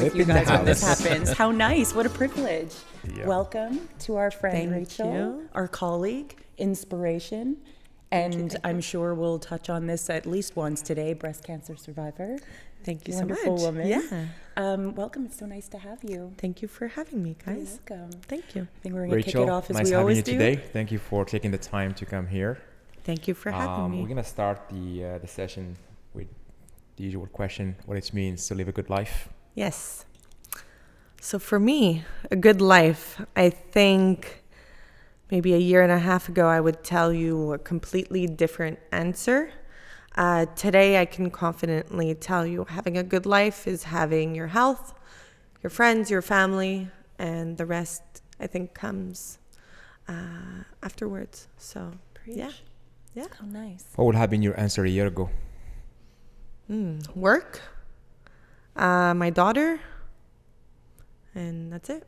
with you guys when this happens. How nice. What a privilege. Yeah. Welcome to our friend Thank Rachel, you. our colleague, inspiration. And I'm sure we'll touch on this at least once today, breast cancer survivor. Thank you Wonderful so much. woman. Yeah. Welcome. It's so nice to have you. Thank you for having me, guys. You're welcome. Thank you. I think we're going to kick Rachel, it off as nice we having always you do. today. Thank you for taking the time to come here. Thank you for having me. We're gonna start the session with the usual question: what it means to live a good life. Yes. So for me, a good life, I think maybe a year and a half ago, I would tell you a completely different answer. Today, I can confidently tell you having a good life is having your health, your friends, your family, and the rest, I think, comes afterwards. So, Preach. yeah. How nice. What would have been your answer a year ago? Work, my daughter, and that's it.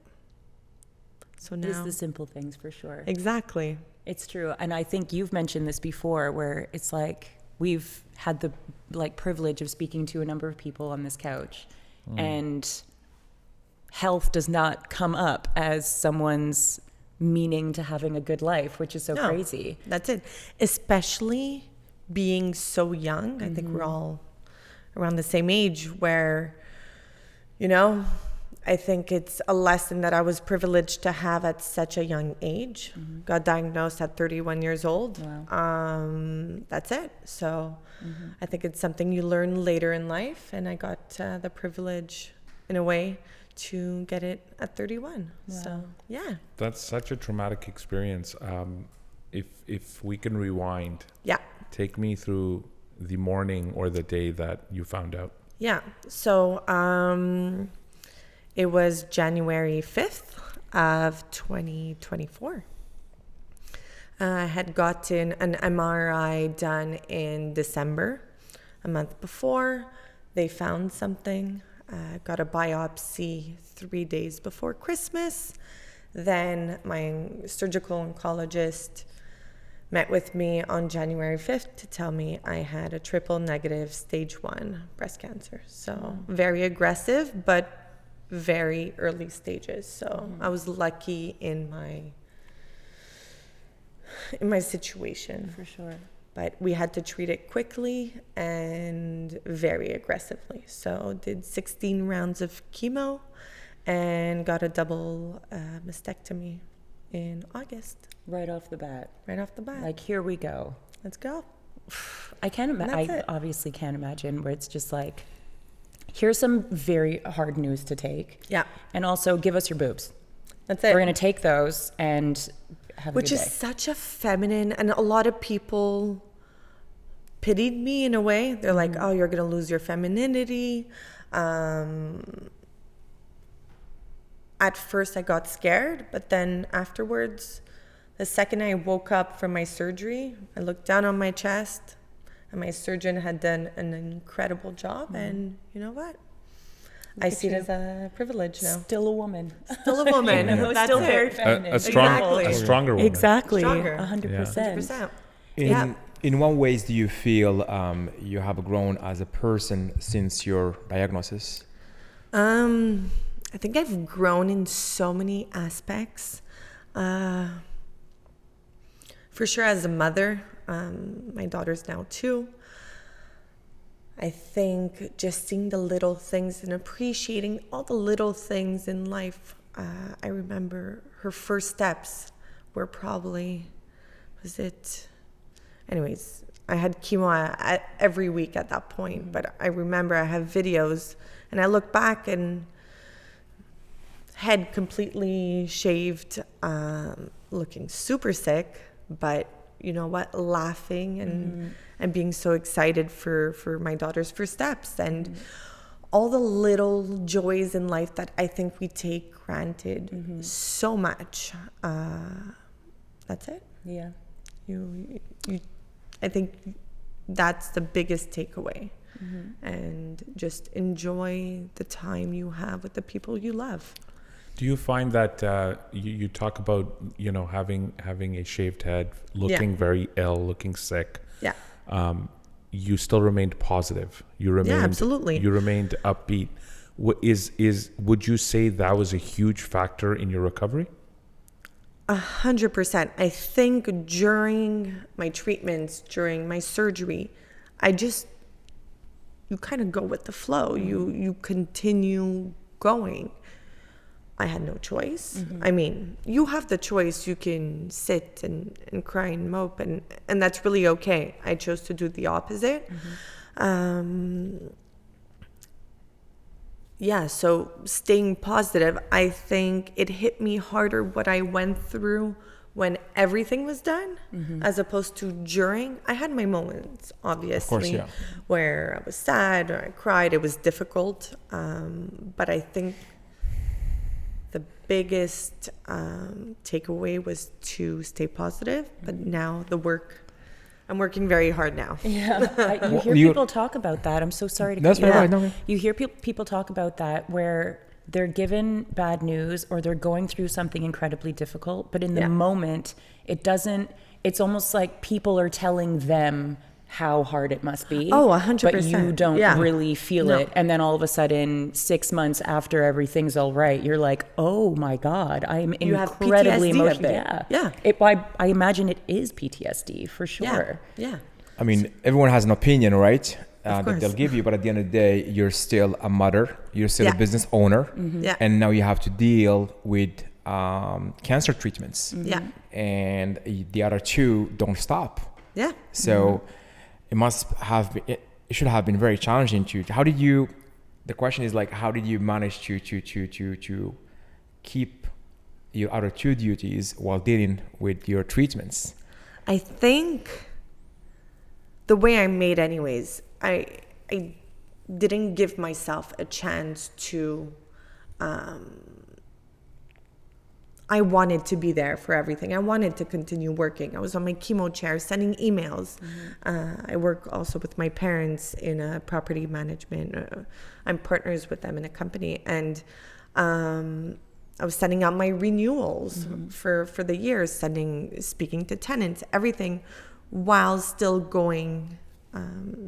So now, It is the simple things for sure. exactly. It's true. And I think you've mentioned this before where it's like we've had the privilege of speaking to a number of people on this couch and health does not come up as someone's meaning to having a good life, which is so No. crazy. That's it. Especially being so young. I think we're all around the same age where, I think it's a lesson that I was privileged to have at such a young age. Got diagnosed at 31 years old. Wow. That's it. So I think it's something you learn later in life. And I got the privilege, in a way, to get it at 31. Wow. So, yeah. That's such a traumatic experience. If we can rewind, Yeah. take me through the morning or the day that you found out. Yeah. So it was January 5th of 2024. I had gotten an MRI done in December, a month before. They found something. Got a biopsy 3 days before Christmas. Then my surgical oncologist met with me on January 5th to tell me I had a triple negative stage 1 breast cancer. So very aggressive, but very early stages. So I was lucky in my situation. For sure. But we had to treat it quickly and very aggressively. So did 16 rounds of chemo and got a double mastectomy in August. Right off the bat. Right off the bat. Like, here we go. Let's go. I can't That's I it. obviously can't imagine where it's just like, here's some very hard news to take. Yeah. And also give us your boobs. That's it. We're going to take those and have a Which good is day. such a feminine, and a lot of people pitied me in a way. They're like, oh, you're going to lose your femininity. At first I got scared, but then afterwards, the second I woke up from my surgery, I looked down on my chest and my surgeon had done an incredible job. And you know what? I see it as a privilege now. Still a woman. Still a woman. You know, That's still it. very feminine. A Exactly. stronger woman. Exactly. Stronger. 100%. 100%. In what ways do you feel you have grown as a person since your diagnosis? I think I've grown in so many aspects. For sure, as a mother, my daughter's now 2. I think just seeing the little things and appreciating all the little things in life. I remember her first steps were probably, anyways, I had chemo every week at that point, but I remember I have videos and I look back and head completely shaved, looking super sick, but you know what, laughing and being so excited for my daughter's first steps and all the little joys in life that I think we take granted so much. That's it. Yeah. You I think that's the biggest takeaway. And just enjoy the time you have with the people you love. Do you find that you talk about having a shaved head, looking very ill, looking sick? Yeah. You still remained positive. You remained absolutely. You remained upbeat. Would you say that was a huge factor in your recovery? 100%. I think during my treatments, during my surgery, you kind of go with the flow. You continue going. I had no choice. I mean, you have the choice. You can sit and cry and mope, and that's really okay. I chose to do the opposite. Yeah, so staying positive, I think it hit me harder what I went through when everything was done as opposed to during. I had my moments, obviously, where I was sad or I cried. It was difficult. But I think the biggest takeaway was to stay positive. But now I'm working very hard now. Yeah, you hear people talk about that. I'm so sorry to That's cut you right. off. No. You hear people talk about that where they're given bad news or they're going through something incredibly difficult, but in the moment, it's almost like people are telling them how hard it must be. Oh, 100%. But you don't really feel it. And then all of a sudden, 6 months after everything's all right, you're like, oh my God, I'm incredibly emotional. Yeah. I imagine it is PTSD for sure. Yeah. I mean, everyone has an opinion, right? That course. they'll give you, but at the end of the day, you're still a mother, you're still a business owner, Yeah. and now you have to deal with cancer treatments. Yeah. And the other two don't stop. Yeah. So it should have been very challenging to. The question is like, how did you manage to keep your other two duties while dealing with your treatments? I think the way I made anyways, I didn't give myself a chance to, I wanted to be there for everything. I wanted to continue working. I was on my chemo chair sending emails. I work also with my parents in a property management. I'm partners with them in a company. And I was sending out my renewals for the year, speaking to tenants, everything, while still going,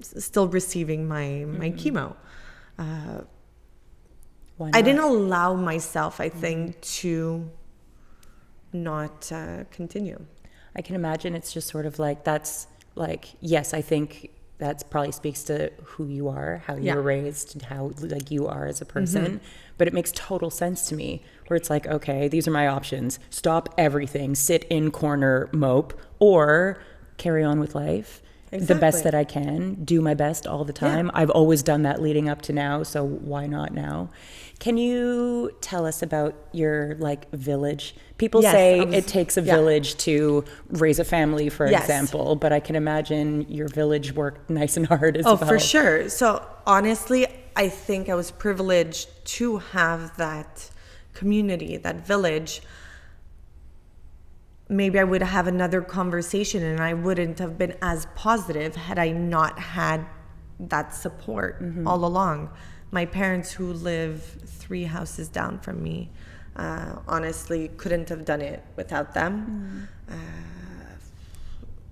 still receiving my chemo. I didn't allow myself, I think, to not continue. I can imagine it's just sort of like, that's like, yes, I think that probably speaks to who you are, how you were raised, and how like you are as a person. But it makes total sense to me where it's like, okay, these are my options. Stop everything, sit in corner, mope, or carry on with life. The best that I can, do my best all the time. I've always done that leading up to now, so why not now? Can you tell us about your like village? People say it takes a village to raise a family, for example, but I can imagine your village worked nice and hard as well. Oh, for sure. So honestly, I think I was privileged to have that community, that village. Maybe I would have another conversation and I wouldn't have been as positive had I not had that support all along. My parents, who live 3 houses down from me, honestly couldn't have done it without them.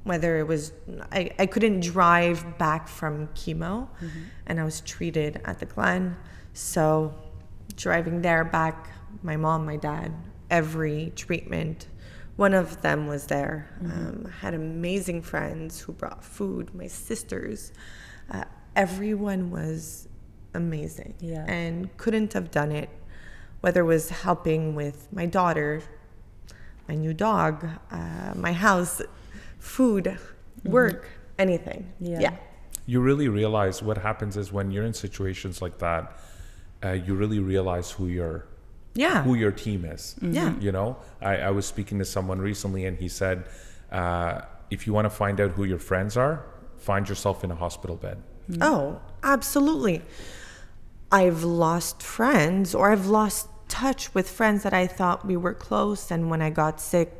Whether it was, I couldn't drive back from chemo and I was treated at the Glen. So driving there back, my mom, my dad, every treatment, one of them was there. Had amazing friends who brought food, my sisters. Everyone was amazing and couldn't have done it, whether it was helping with my daughter, my new dog, my house, food, work, anything. You really realize what happens is when you're in situations like that, you really realize who your team is. You know, I was speaking to someone recently and he said, if you want to find out who your friends are, find yourself in a hospital bed. Oh, absolutely. I've lost friends, or I've lost touch with friends that I thought we were close, and when I got sick,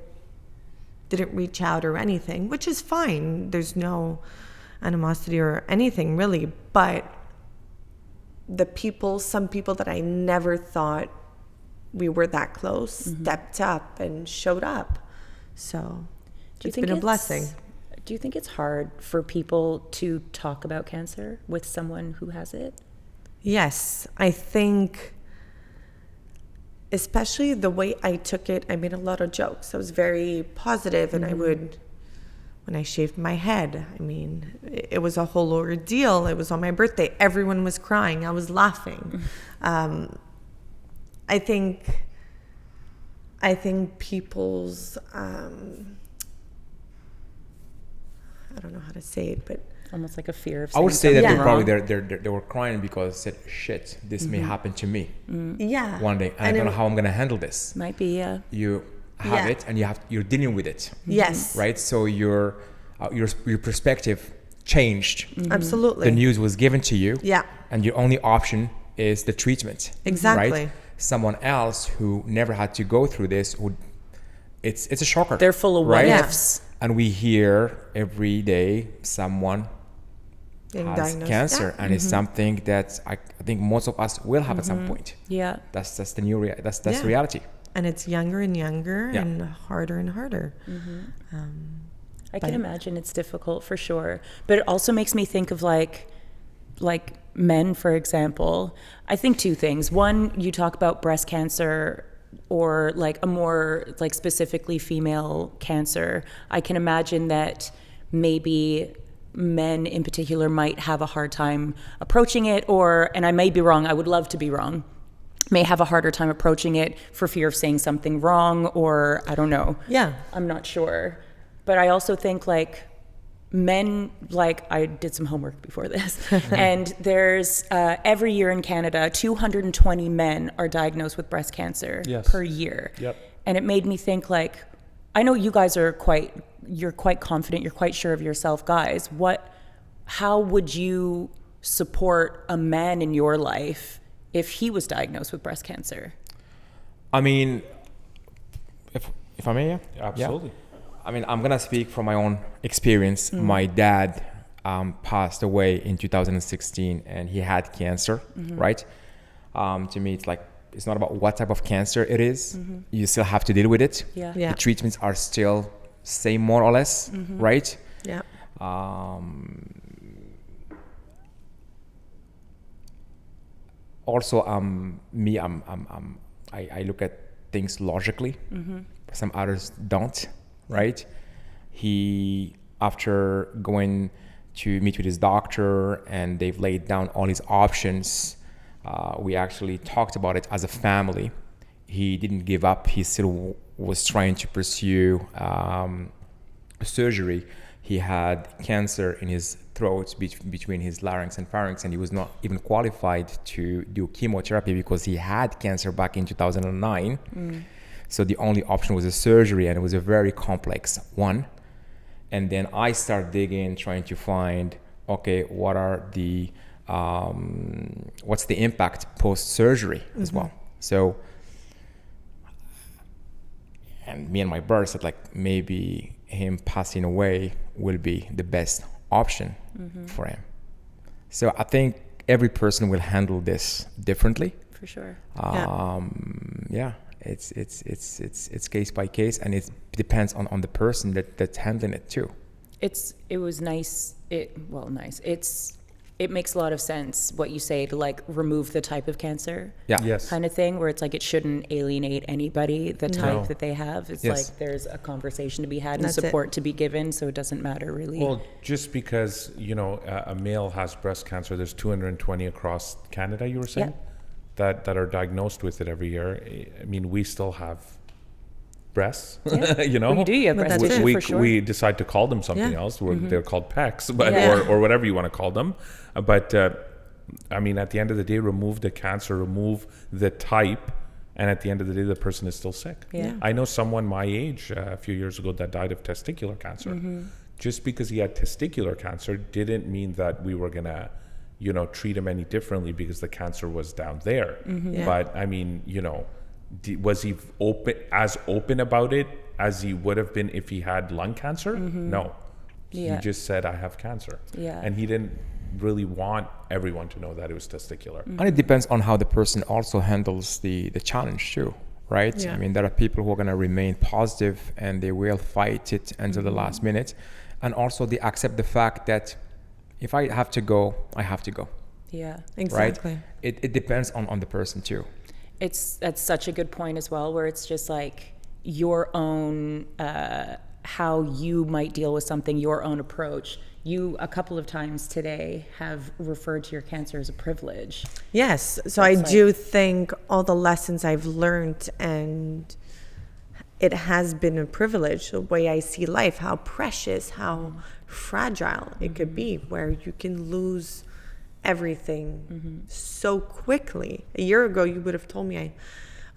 didn't reach out or anything, which is fine. There's no animosity or anything really, but some people that I never thought we were that close stepped up and showed up. So it's been a blessing. Do you think it's hard for people to talk about cancer with someone who has it? Yes, I think, especially the way I took it, I made a lot of jokes. I was very positive, and I would, when I shaved my head, I mean, it was a whole ordeal. It was on my birthday. Everyone was crying. I was laughing. I think people's, I don't know how to say it, but Almost like a fear of I would saying say that something they probably wrong. they were crying because they said, shit, this may happen to me yeah. one day, and I don't know how I'm gonna handle this. Might be, yeah. You have Yeah. it, and you're dealing with it, Yes. right? So your perspective changed. Absolutely. The news was given to you, Yeah. and your only option is the treatment. Exactly. Right? Someone else who never had to go through this would. It's a shocker. They're full of what right? Yeah. ifs. And we hear every day someone Being has diagnosed. cancer, Yeah. and it's something that I think most of us will have at some point. Yeah. That's the new that's Yeah. reality. And it's younger and younger Yeah. and harder and harder. I can But- imagine it's difficult for sure. But it also makes me think of like men, for example. I think two things. One, you talk about breast cancer or like a more like specifically female cancer. I can imagine that maybe men in particular might have a hard time approaching it, or, and I may be wrong, I would love to be wrong, may have a harder time approaching it for fear of saying something wrong, or I don't know. Yeah. I'm not sure. But I also think like men, like I did some homework before this, and there's every year in Canada, 220 men are diagnosed with breast cancer Yes. per year. Yep. And it made me think like, I know you guys are you're quite confident, you're quite sure of yourself, guys. How would you support a man in your life if he was diagnosed with breast cancer? I mean, if I may, yeah. Absolutely. I mean, I'm gonna speak from my own experience. My dad passed away in 2016, and he had cancer. Right? To me, it's not about what type of cancer it is. You still have to deal with it. Yeah. Yeah. The treatments are still same, more or less. Right? Yeah. Also, I look at things logically. Some others don't. Right? He, after going to meet with his doctor, and they've laid down all his options, we actually talked about it as a family. He didn't give up. He still was trying to pursue surgery. He had cancer in his throat between his larynx and pharynx, and he was not even qualified to do chemotherapy because he had cancer back in 2009. So the only option was a surgery, and it was a very complex one. And then I start digging, trying to find, okay, what are the what's the impact post-surgery as well. So, and me and my brother said like maybe him passing away will be the best option for him. So I think every person will handle this differently. For sure. Yeah, it's case by case, and it depends on the person that's handling it too. It was nice. It makes a lot of sense what you say to like remove the type of cancer. Yeah. Yes. Kind of thing where it's like it shouldn't alienate anybody, the type No. that they have. It's Yes. like there's a conversation to be had and That's it. support to be given, so it doesn't matter really. Well, just because, a male has breast cancer, there's 220 across Canada, you were saying? Yeah. That are diagnosed with it every year. I mean, we still have breasts, Yeah. Well, you do, you have But breast that's tissue it. for sure. We decide to call them something Yeah. else. They're called pecs, but Yeah. or whatever you want to call them. But I mean, at the end of the day, remove the cancer, remove the type, and at the end of the day, the person is still sick. Yeah. I know someone my age a few years ago that died of testicular cancer. Just because he had testicular cancer didn't mean that we were gonna, treat him any differently because the cancer was down there. Yeah. But I mean, was he open about it as he would have been if he had lung cancer? No. Yeah. He just said, I have cancer. Yeah. And he didn't really want everyone to know that it was testicular. And it depends on how the person also handles the challenge too, right? Yeah. I mean, there are people who are going to remain positive and they will fight it until the last minute. And also they accept the fact that if I have to go, I have to go. Yeah. Exactly. Right? It depends on the person too. That's such a good point as well, where it's just like your own, how you might deal with something, your own approach. You, a couple of times today, have referred to your cancer as a privilege. Yes. So I do think all the lessons I've learned, and it has been a privilege, the way I see life, how precious, how fragile it could be, where you can lose everything so quickly. A year ago, you would have told me,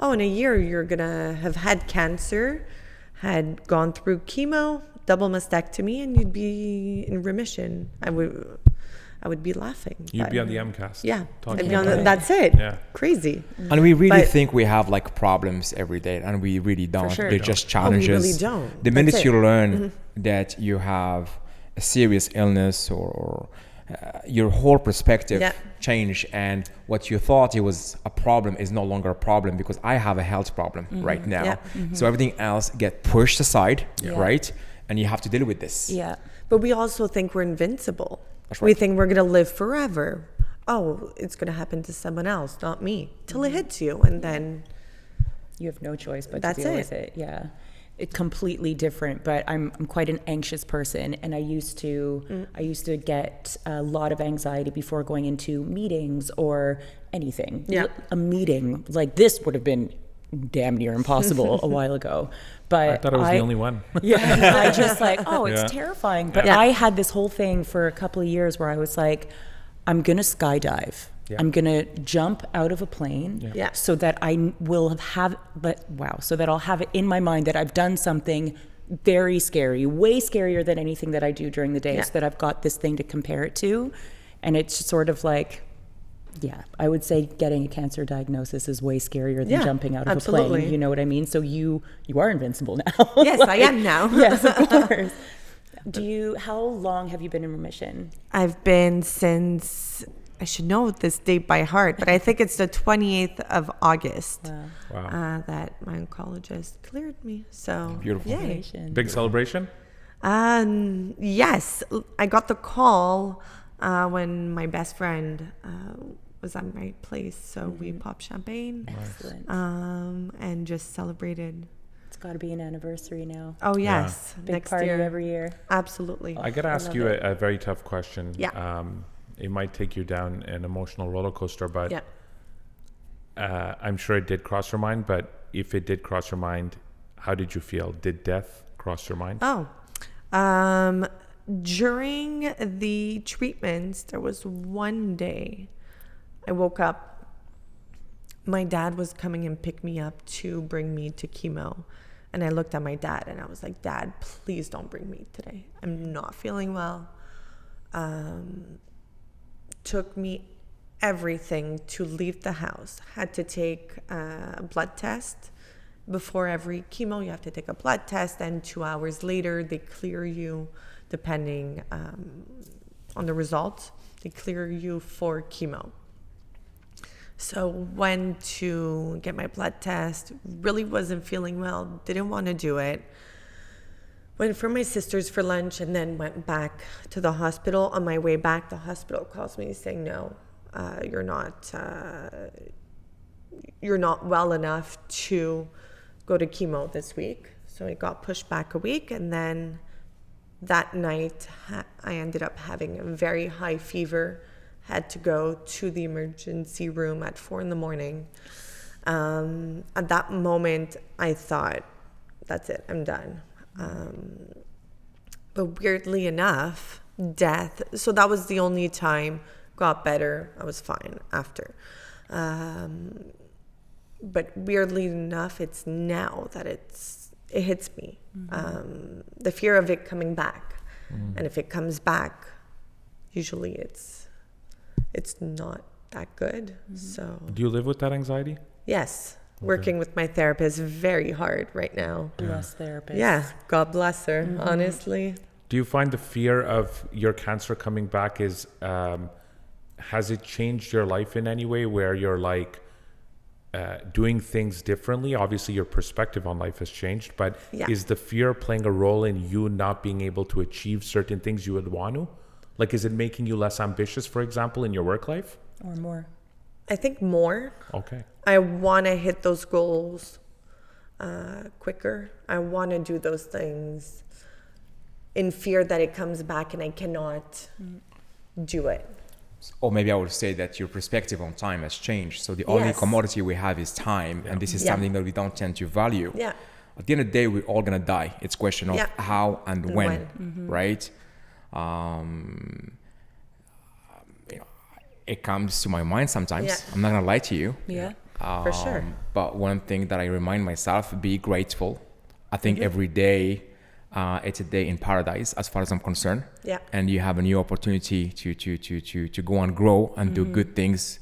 in a year, you're going to have had cancer, had gone through chemo, double mastectomy, and you'd be in remission. I would be laughing. You'd be on the MCAST. Yeah. Talking That's it. Yeah. Crazy. And we really think we have like problems every day, and we really don't. sure. They're just challenges. We really don't. The minute That's you it. learn that you have a serious illness or your whole perspective change, and what you thought it was a problem is no longer a problem, because I have a health problem right now. Yeah. So everything else get pushed aside, right? And you have to deal with this. Yeah. But we also think we're invincible. That's We right. think we're going to live forever. Oh, it's going to happen to someone else, not me. Till it hits you, and then You have no choice but That's to deal it. with it. Yeah. It's completely different, but I'm quite an anxious person, and I used to get a lot of anxiety before going into meetings or anything. Yeah. A meeting like this would have been damn near impossible a while ago. But I thought I was the only one. Yeah, I just like, it's Yeah. terrifying. But Yeah. I had this whole thing for a couple of years where I was like, I'm gonna skydive. Yeah. I'm gonna jump out of a plane, Yeah. so that I will so that I'll have it in my mind that I've done something very scary, way scarier than anything that I do during the day, Yeah. so that I've got this thing to compare it to. And it's sort of like, I would say getting a cancer diagnosis is way scarier than Yeah, jumping out of a absolutely. plane. You know what I mean? So you are invincible now. yes, I am now. Yes, of course. How long have you been in remission? I've been since, I should know this date by heart, but I think it's the 28th of August Wow. that my oncologist cleared me. So Beautiful. yay. Congratulations. Big celebration? Yes, I got the call when my best friend was at my place. So we popped champagne Excellent. and just celebrated. It's got to be an anniversary now. Oh, yes. Big Next party year. every year. Absolutely. I got to ask love you it. a very tough question. Yeah. It might take you down an emotional roller coaster, but Yeah. I'm sure it did cross your mind. But if it did cross your mind, how did you feel? Did death cross your mind? During the treatments, there was one day I woke up. My dad was coming and pick me up to bring me to chemo. And I looked at my dad and I was like, Dad, please don't bring me today. I'm not feeling well. Took me everything to leave the house. Had to take a blood test. Before every chemo, you have to take a blood test. And 2 hours later, they clear you, depending on the results. They clear you for chemo. So went to get my blood test, really wasn't feeling well, didn't want to do it. Went for my sister's for lunch and then went back to the hospital. On my way back, the hospital calls me saying, no, you're not well enough to go to chemo this week. So it got pushed back a week, and then that night I ended up having a very high fever. Had to go to the emergency room at 4 a.m. At that moment, I thought, that's it, I'm done. But weirdly enough, death, so that was the only time, got better, I was fine after. But weirdly enough, it's now that it hits me. The fear of it coming back. And if it comes back, usually it's not that good. So Do you live with that anxiety? yes, working with my therapist, very hard right now. Bless therapist. Yeah, God bless her, honestly. Do you find the fear of your cancer coming back has it changed your life in any way where you're like doing things differently? Obviously your perspective on life has changed, but is the fear playing a role in you not being able to achieve certain things you would want to? Like, is it making you less ambitious, for example, in your work life? Or more? I think more. Okay. I want to hit those goals quicker. I want to do those things in fear that it comes back and I cannot do it. Or maybe I would say that your perspective on time has changed. So the only commodity we have is time, and this is something that we don't tend to value. Yeah. At the end of the day, we're all gonna die. It's a question of how and when. Right? You know, it comes to my mind sometimes. Yeah. I'm not gonna lie to you. Yeah. For sure. But one thing that I remind myself, be grateful. I think every day, it's a day in paradise as far as I'm concerned. Yeah. And you have a new opportunity to go and grow and do good things.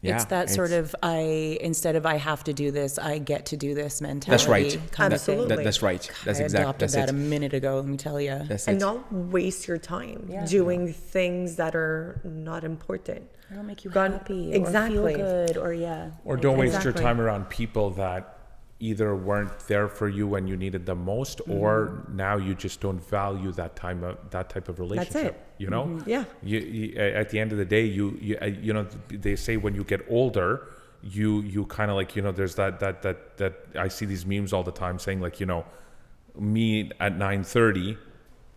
It's that sort of instead of I have to do this, I get to do this mentality. That's right. Kind Absolutely. of thing. That's right. That's I exactly. adopted That's that it. a minute ago, let me tell you. That's And it. not waste your time doing things that are not important. They don't make you Gone- happy exactly. or feel good or Or don't waste your Exactly. time around people that either weren't there for you when you needed them most, or now you just don't value that time, that type of relationship. it. You know, Yeah. You at the end of the day, you know, they say when you get older, you kind of like, you know, there's that I see these memes all the time saying like, you know, me at 9:30.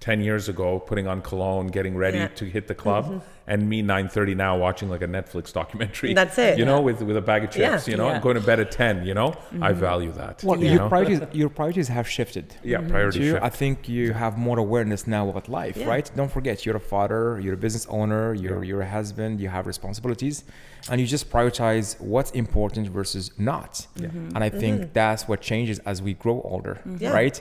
10 years ago, putting on cologne, getting ready to hit the club, and me 9:30 now watching like a Netflix documentary. That's it. You know, with a bag of chips, you know, and going to bed at 10, you know, I value that. Well, you know? your priorities have shifted. Yeah, priority Two, shift. I think you have more awareness now about life, right? Don't forget, you're a father, you're a business owner, you're a husband, you have responsibilities, and you just prioritize what's important versus not. And I think that's what changes as we grow older, right?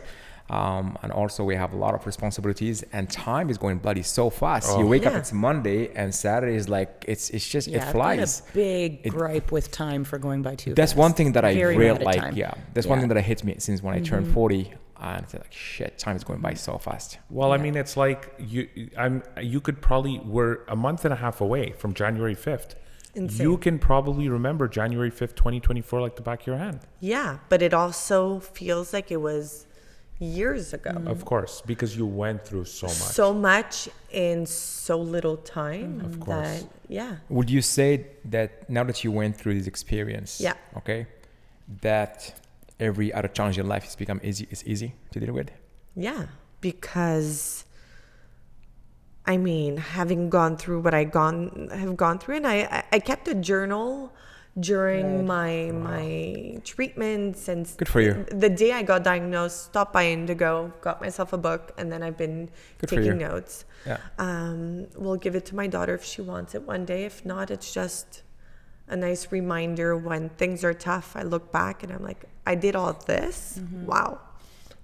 And also we have a lot of responsibilities, and time is going bloody so fast. You wake up, it's Monday, and Saturday is like it's just it flies. I've got a big gripe with time for going by too That's fast. one thing that I Very really mad at like. time. Yeah, that's one thing that I hit me since when I turned 40, and it's like shit, time is going by so fast. Well, I mean, it's like you could probably, we're a month and a half away from January 5th. Insane. You can probably remember January 5th, 2024 like the back of your hand. Yeah. But it also feels like it was years ago. Of course, because you went through so much. So much in so little time. Of course. Would you say that now that you went through this experience, okay, that every other challenge in life has become easy to deal with? Yeah, because I mean, having gone through what have gone through, and I kept a journal during my treatments, and Good for you. the day I got diagnosed, stopped by Indigo, got myself a book, and then I've been taking notes. We'll give it to my daughter if she wants it one day. If not, it's just a nice reminder when things are tough. I look back and I'm like, I did all this. Wow.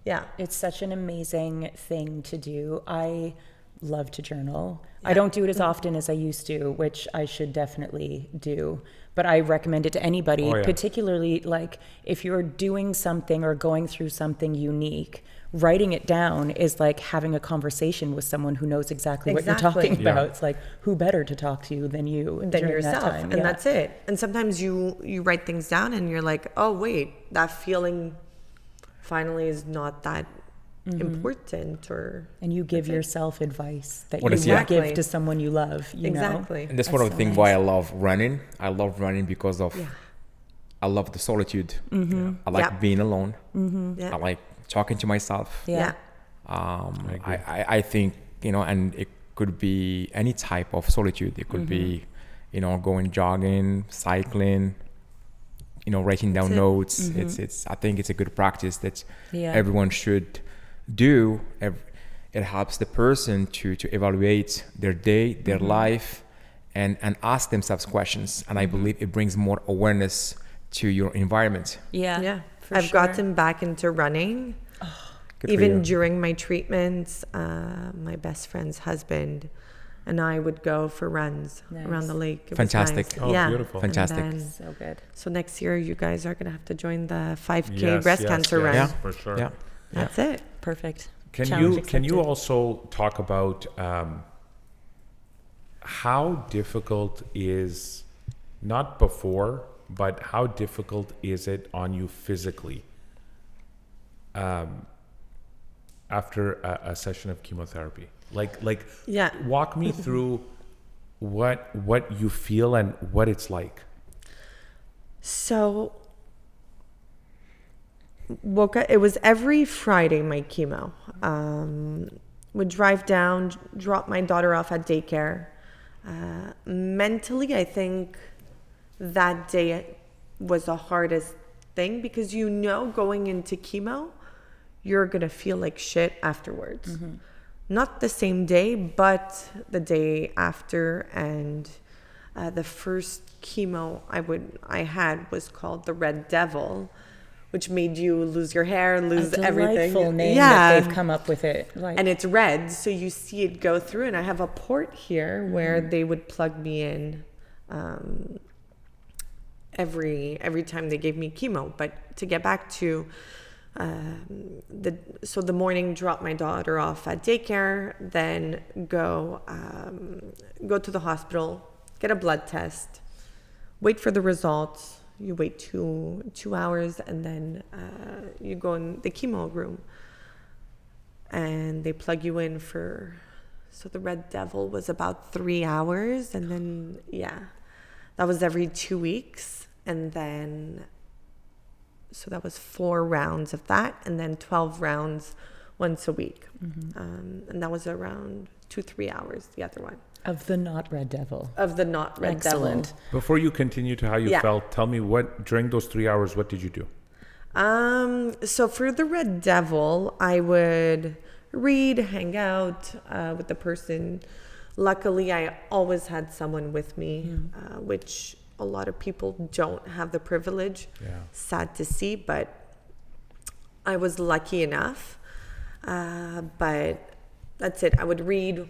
Yeah. It's such an amazing thing to do. I love to journal. I don't do it as often as I used to, which I should definitely do. But I recommend it to anybody, particularly like if you're doing something or going through something unique. Writing it down is like having a conversation with someone who knows exactly what you're talking about. It's like, who better to talk to than you Than during yourself. that time? And that's it. And sometimes you write things down and you're like, oh wait, that feeling finally is not that important, or and you give yourself advice that What you is- would yeah. give to someone you love. You exactly. And that's one of the things why I love running. I love running because of I love the solitude. I like being alone. Yeah. I like talking to myself. Yeah. I think, you know, and it could be any type of solitude. It could be, you know, going jogging, cycling, you know, writing down notes. It's I think it's a good practice that everyone should do. It helps the person to evaluate their day, their life, and ask themselves questions. And I believe it brings more awareness to your environment. Yeah. for I've sure. gotten back into running. Good for Even you. during my treatments, my best friend's husband and I would go for runs around the lake. It was Fantastic. nice. Oh, yeah. beautiful. Fantastic. And then- So good. so next year, you guys are going to have to join the 5K Yes, breast yes, cancer yes, run. Yeah. for sure. Yeah. That's it. Perfect. Can Challenge you accepted. also talk about how difficult is, not before, but how difficult is it on you physically after a session of chemotherapy? Yeah. Walk me through what you feel and what it's like. So it was every Friday, my chemo. Would drive down, drop my daughter off at daycare. Mentally, I think that day was the hardest thing, because going into chemo, you're going to feel like shit afterwards. Mm-hmm. Not the same day, but the day after. And the first chemo I had was called the Red Devil, which made you lose your hair, lose everything. Delightful name that they've come up with it. And it's red, so you see it go through. And I have a port here where they would plug me in every time they gave me chemo. But to get back to the morning, drop my daughter off at daycare, then go to the hospital, get a blood test, wait for the results. You wait two hours, and then you go in the chemo room, and they plug you in so the Red Devil was about 3 hours, and then that was every 2 weeks, and then so that was 4 rounds of that, and then 12 rounds once a week. Mm-hmm. And that was around 2-3 hours, the other one. Of the not Red Devil. Excellent. Devil. Before you continue to how you felt, tell me during those 3 hours, what did you do? So for the Red Devil, I would read, hang out with the person. Luckily, I always had someone with me, which a lot of people don't have the privilege. Yeah. Sad to see, but I was lucky enough. But that's it. I would read,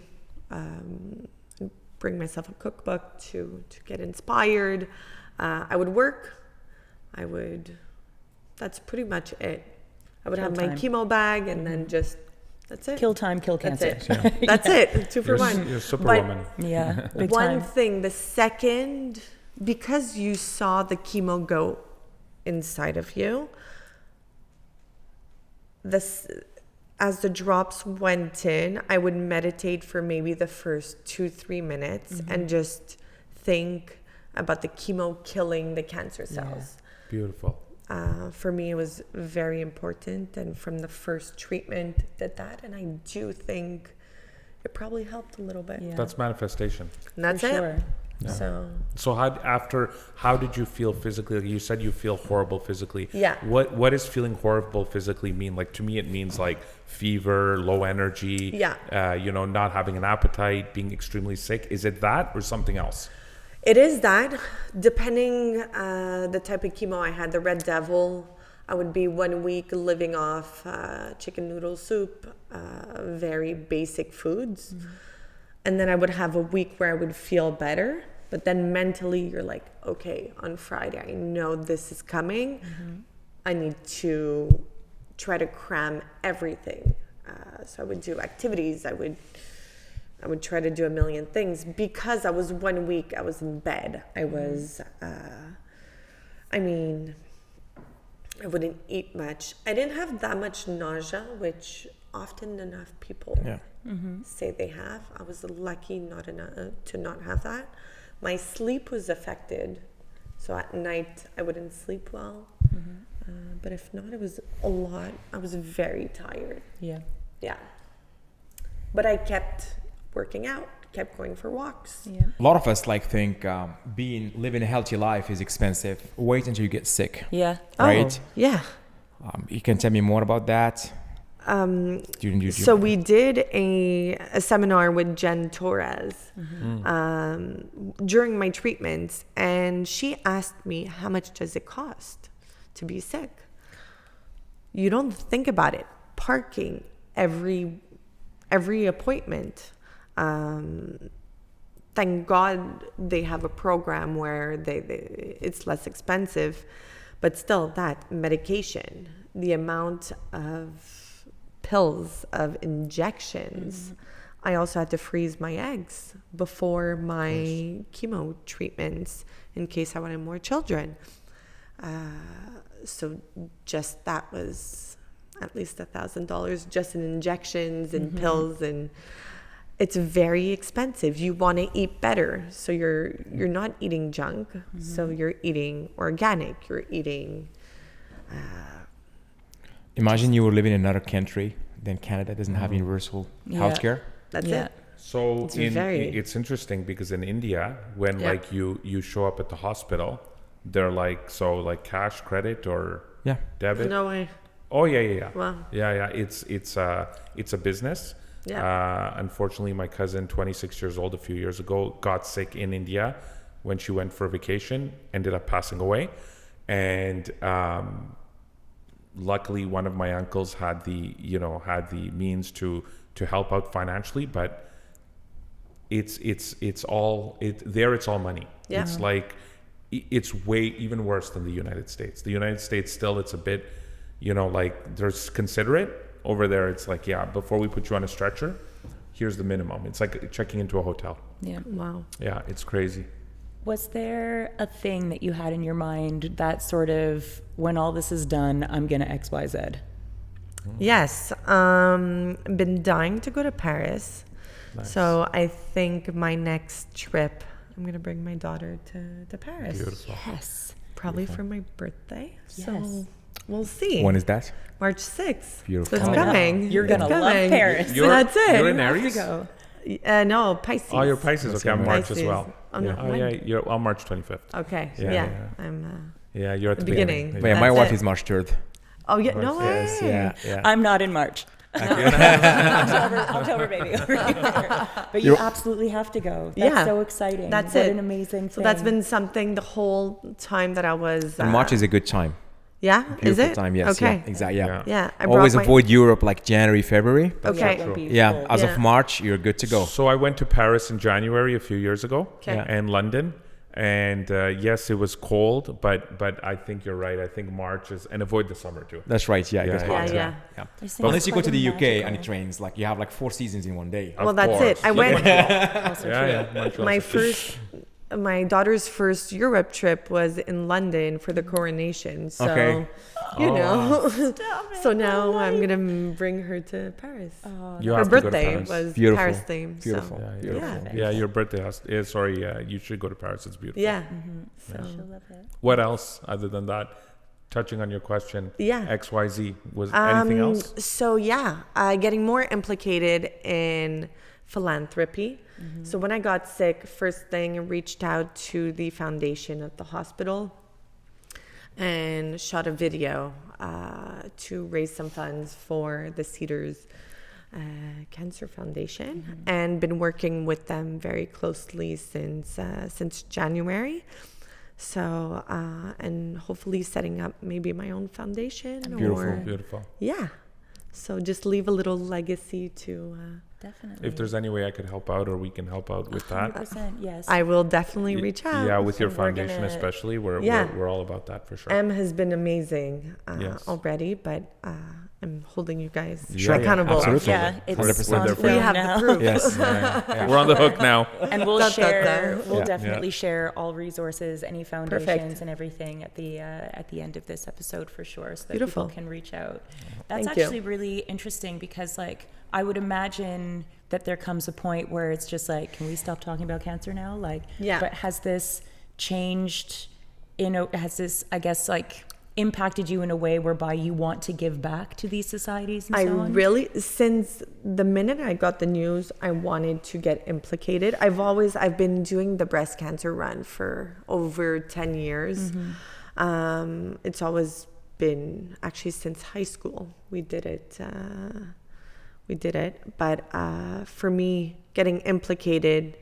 bring myself a cookbook to get inspired. I would work. That's pretty much it. I would have my chemo bag, and then that's it. Kill time, kill cancer. That's it. Yeah. That's it. 2 for 1. You're Superwoman. Yeah. Big one time. thing, the second, because you saw the chemo go inside of you, as the drops went in, I would meditate for maybe the first 2-3 minutes and just think about the chemo killing the cancer cells. Yeah. Beautiful. For me, it was very important. And from the first treatment, did that. And I do think it probably helped a little bit. Yeah. That's manifestation. And that's it. Sure. Yeah. So how did you feel physically? You said you feel horrible physically. Yeah. What does feeling horrible physically mean? Like, to me, it means like fever, low energy. Yeah. Not having an appetite, being extremely sick. Is it that or something else? It is that. Depending the type of chemo I had, the Red Devil, I would be 1 week living off chicken noodle soup, very basic foods. Mm-hmm. And then I would have a week where I would feel better. But then mentally, you're like, okay, on Friday, I know this is coming. Mm-hmm. I need to try to cram everything. So I would do activities. I would try to do a million things. Because I was 1 week, I was in bed. I was, I wouldn't eat much. I didn't have that much nausea, which often enough people say they have. I was lucky to not have that. My sleep was affected. So at night, I wouldn't sleep well. Mm-hmm. But if not, it was a lot. I was very tired. Yeah. Yeah. But I kept working out, kept going for walks. Yeah. A lot of us think living a healthy life is expensive. Wait until you get sick. Yeah. Right? Oh, yeah. You can tell me more about that? So we did a seminar with Jen Torres during my treatments, and she asked me, how much does it cost to be sick? You don't think about it. Parking, every appointment. Thank God they have a program where it's less expensive, but still that medication, the amount of pills, of injections. I also had to freeze my eggs before my chemo treatments in case I wanted more children. So just that was at least $1,000 just in injections and pills, and it's very expensive. You want to eat better, so you're not eating junk. So you're eating organic. You're eating. Imagine you were living in another country, then Canada doesn't have universal healthcare. That's it. So it's it's interesting because in India, when like you show up at the hospital, they're like, so like cash, credit, or debit. No way. Oh yeah. Wow. Yeah. It's a business. Yeah. Unfortunately, my cousin, 26 years old, a few years ago, got sick in India when she went for vacation, ended up passing away, and luckily one of my uncles had the means to help out financially, but it's all money. Yeah. It's like it's way even worse than the United States. The United States still, it's a bit, like there's considerate. Over there, it's like, before we put you on a stretcher, here's the minimum. It's like checking into a hotel. Yeah. Wow. Yeah, it's crazy. Was there a thing that you had in your mind that sort of, when all this is done, I'm going to X, Y, Z? Yes. Been dying to go to Paris. Nice. So I think my next trip, I'm going to bring my daughter to Paris. Beautiful. Yes. Probably for my birthday. So we'll see. When is that? March 6th. Beautiful. It's coming. You're going to love Paris. That's it. You're in Aries? Go. No, Pisces. Oh, you're Pisces. Okay, I'm March as well. Oh, no, You're on March 25th. Okay. Yeah. I'm You're at the beginning. But my wife is March 3rd. Oh, yeah. No way. Yes, yeah. I'm not in March. October baby. But you absolutely have to go. That's so exciting. That's what an amazing thing. So that's been something the whole time that I was. And March is a good time. Yeah, Beautiful is it? time, yes. Okay. Yeah, exactly. Yeah. I always avoid Europe like January, February. Okay. Yeah, as of March, you're good to go. So I went to Paris in January a few years ago, and London. And yes, it was cold, but I think you're right. I think March is, and avoid the summer too. That's right. Yeah, it gets hot. Yeah. But unless you go to the UK and it rains, like you have like 4 seasons in one day. Well, that's it. I went. My daughter's first Europe trip was in London for the coronation. So, so now I'm going to bring her to Paris. Her birthday was Paris themed. Beautiful. So. Yeah, your birthday has, you should go to Paris. It's beautiful. Yeah. So she'll love it. What else other than that? Touching on your question, XYZ, was anything else? So getting more implicated in philanthropy. So when I got sick, first thing I reached out to the foundation at the hospital and shot a video to raise some funds for the Cedars Cancer Foundation, and been working with them very closely since January. So and hopefully setting up maybe my own foundation. Beautiful. Yeah. So just leave a little legacy to. Definitely. If there's any way I could help out or we can help out with that, 100%, yes. I will definitely reach out. Yeah, with your foundation especially, we're all about that for sure. M has been amazing already, but I'm holding you guys accountable. Absolutely. Yeah, it's 100%. We have the proof. Yes. We're on the hook now. And we'll share. We'll definitely share all resources, any foundations, and everything at the end of this episode for sure, so that people can reach out. That's actually really interesting because, like, I would imagine that there comes a point where it's just like, can we stop talking about cancer now? Like, but has this changed? Has this, I guess, like, impacted you in a way whereby you want to give back to these societies and so on? Really, since the minute I got the news, I wanted to get implicated. I've been doing the breast cancer run for over 10 years. It's always been, actually since high school, we did it. But for me, getting implicated,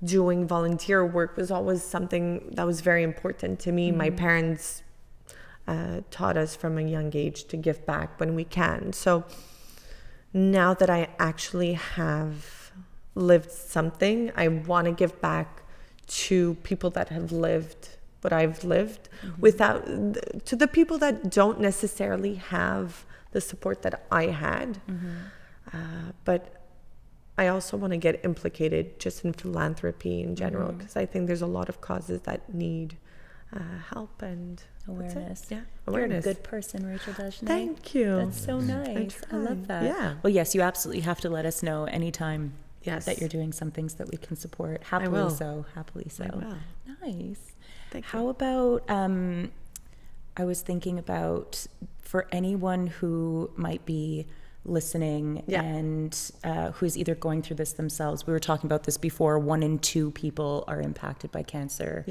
doing volunteer work was always something that was very important to me. My parents taught us from a young age to give back when we can. So now that I actually have lived something, I want to give back to people that have lived what I've lived, to the people that don't necessarily have the support that I had. But I also want to get implicated just in philanthropy in general, because I think there's a lot of causes that need help and awareness. Yeah, awareness. You're a good person, Rachel Dagenais. Thank you. That's so nice. I love that. Yeah. Well, yes, you absolutely have to let us know anytime Yes. that you're doing some things that we can support. Happily will. so. Happily so. I will. Nice. Thank How about, I was thinking about for anyone who might be listening and who's either going through this themselves. We were talking about this before. 1 in 2 people are impacted by cancer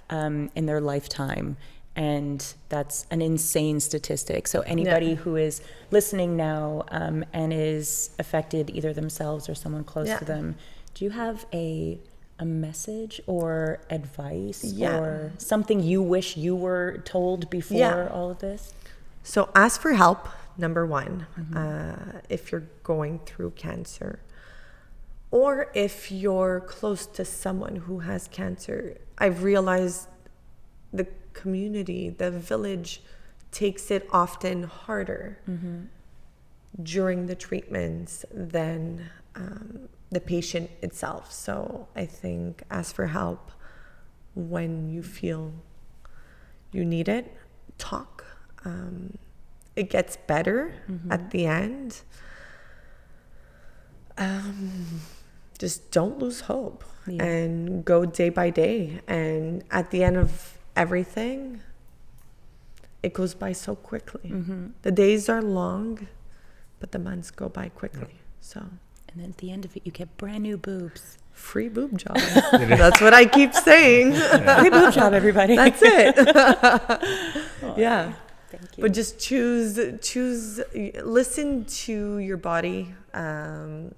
in their lifetime. And that's an insane statistic. So anybody who is listening now and is affected, either themselves or someone close to them, do you have a message or advice or something you wish you were told before all of this? So ask for help, number 1, if you're going through cancer. Or if you're close to someone who has cancer. I've realized the community, the village takes it often harder during the treatments than the patient itself. So I think ask for help when you feel you need it. Talk. It gets better at the end. Just don't lose hope and go day by day. And at the end of everything, it goes by so quickly. The days are long, but the months go by quickly. So, and then at the end of it, you get brand new boobs. Free boob job. That's what I keep saying. Free boob job, everybody. That's it. Thank you. But just choose, listen to your body, and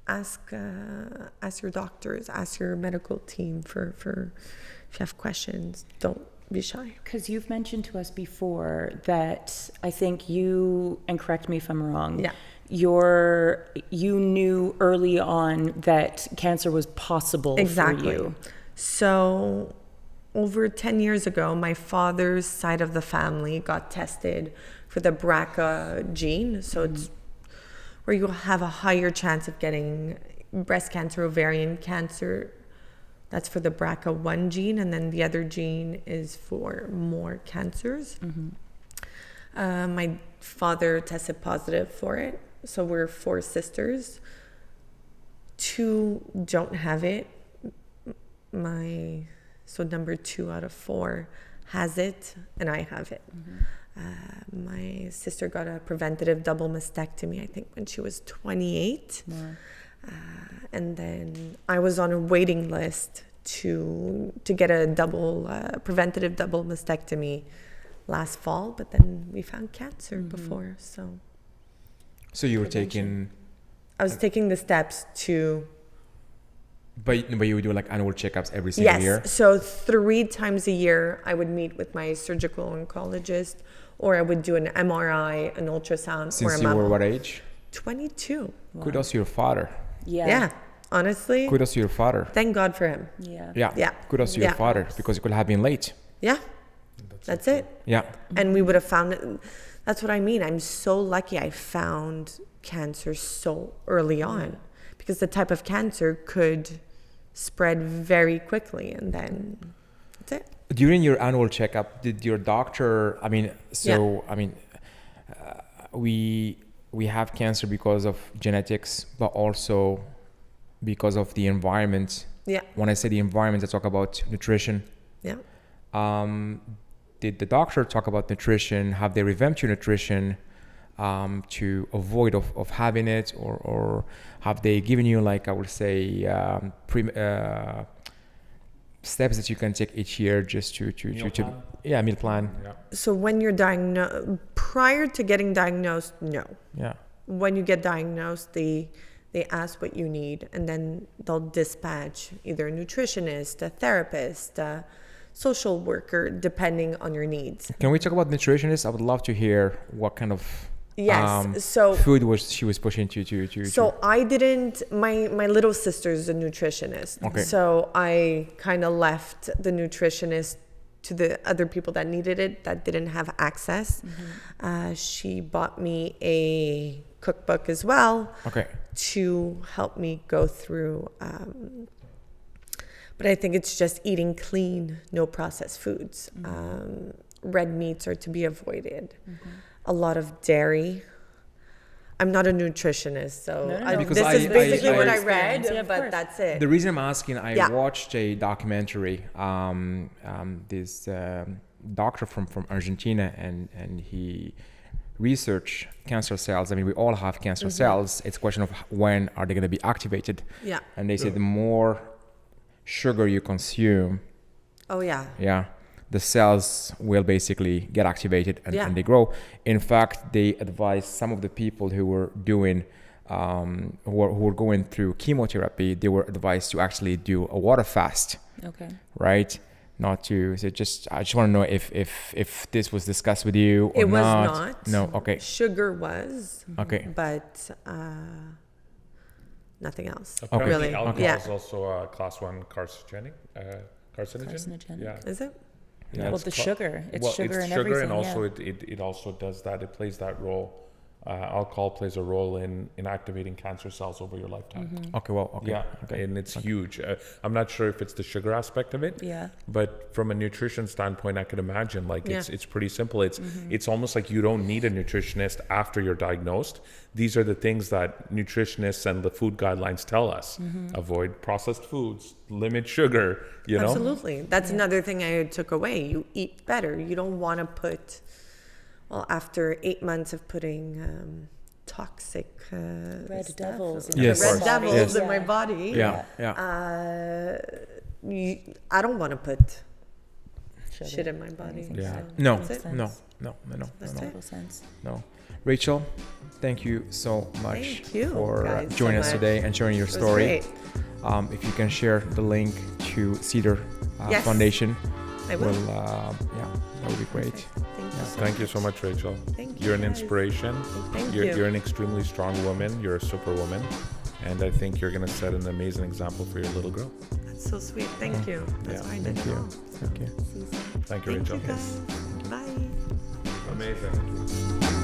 ask your doctors, ask your medical team for if you have questions. Don't be shy. Because you've mentioned to us before that I think you, and correct me if I'm wrong, you knew early on that cancer was possible for you. So over 10 years ago, my father's side of the family got tested for the BRCA gene. So it's where you have a higher chance of getting breast cancer, ovarian cancer. That's for the BRCA1 gene, and then the other gene is for more cancers. My father tested positive for it. So we're 4 sisters. 2 don't have it. So number 2 out of 4 has it, and I have it. My sister got a preventative double mastectomy, I think, when she was 28. And then I was on a waiting list to get a preventative double mastectomy last fall, but then we found cancer before. So you were taking... I was taking the steps to... But you would do like annual checkups every single year? Yes. So 3 times a year, I would meet with my surgical oncologist, or I would do an MRI, an ultrasound, Since or a you mammo. were what age? 22. Wow. Kudos to your father. Yeah. Honestly. Kudos to your father. Thank God for him. Yeah. Kudos to your father, because it could have been late. Yeah. That's it. Yeah. And we would have found it. That's what I mean. I'm so lucky I found cancer so early on, because the type of cancer could spread very quickly, and then that's it. During your annual checkup, did your doctor, we have cancer because of genetics, but also because of the environment. Yeah. When I say the environment, I talk about nutrition. Yeah. Did the doctor talk about nutrition? Have they revamped your nutrition to avoid of having it, or have they given you, like I would say, steps that you can take each year just to meal plan? Yeah. So when you're diagnosed, prior to getting diagnosed, no. Yeah. When you get diagnosed, they ask what you need, and then they'll dispatch either a nutritionist, a therapist, a social worker, depending on your needs. Can we talk about nutritionists? I would love to hear what kind of food she was pushing to. So I didn't. My little sister's a nutritionist. Okay. So I kind of left the nutritionist to the other people that needed it, that didn't have access. She bought me a cookbook as well. Okay. To help me go through. But I think it's just eating clean, no processed foods. Red meats are to be avoided. A lot of dairy. I'm not a nutritionist, so No. Because this is basically what I Experience, read, yeah, of but course. that's it. The reason I'm asking, I Yeah. watched a documentary. This doctor from Argentina, and he researched cancer cells. I mean, we all have cancer cells. It's a question of when are they going to be activated. Yeah. And they say the more sugar you consume, Oh yeah. the cells will basically get activated and they grow. In fact, they advised some of the people who were doing, who were going through chemotherapy, they were advised to actually do a water fast. Okay. Right? Not to, so I just want to know if this was discussed with you or It was not. not. No, okay. Sugar was, Okay. but nothing else. Apparently Really. alcohol Yeah. is also a class 1 carcinogen. Carcinogen. Yeah. Is it? Yeah, Well, the sugar. It's sugar and sugar, everything. and also yeah. it also does that. It plays that role. Alcohol plays a role in activating cancer cells over your lifetime. Okay, well, okay. Yeah, Okay. and it's huge. I'm not sure if it's the sugar aspect of it. Yeah. But from a nutrition standpoint, I could imagine like Yeah. it's pretty simple. It's almost like you don't need a nutritionist after you're diagnosed. These are the things that nutritionists and the food guidelines tell us: avoid processed foods, limit sugar. You know, Absolutely. That's another thing I took away. You eat better. You don't want to put, well, after 8 months of putting toxic Red stuff, devils. in Yes. red your body. devils Yes. in my body. Yeah. I don't want to put Sugar. shit in my body. Yeah. so No, that's it. no. That's it. Total sense. No. Rachel, thank you so much Thank you, for guys, so joining us much. today and sharing your It was story. great. If you can share the link to Cedar Yes. Foundation, I will. that would be great. Thank you. so thank you so much, Rachel. Thank you, You're an guys. inspiration. Thank you're, you. You're an extremely strong woman. You're a superwoman, and I think you're going to set an amazing example for your little girl. That's so sweet. Thank you. That's Yeah. why I did Thank it you. all. Thank you. Thank you, Thank Rachel. you, guys. Bye. Amazing.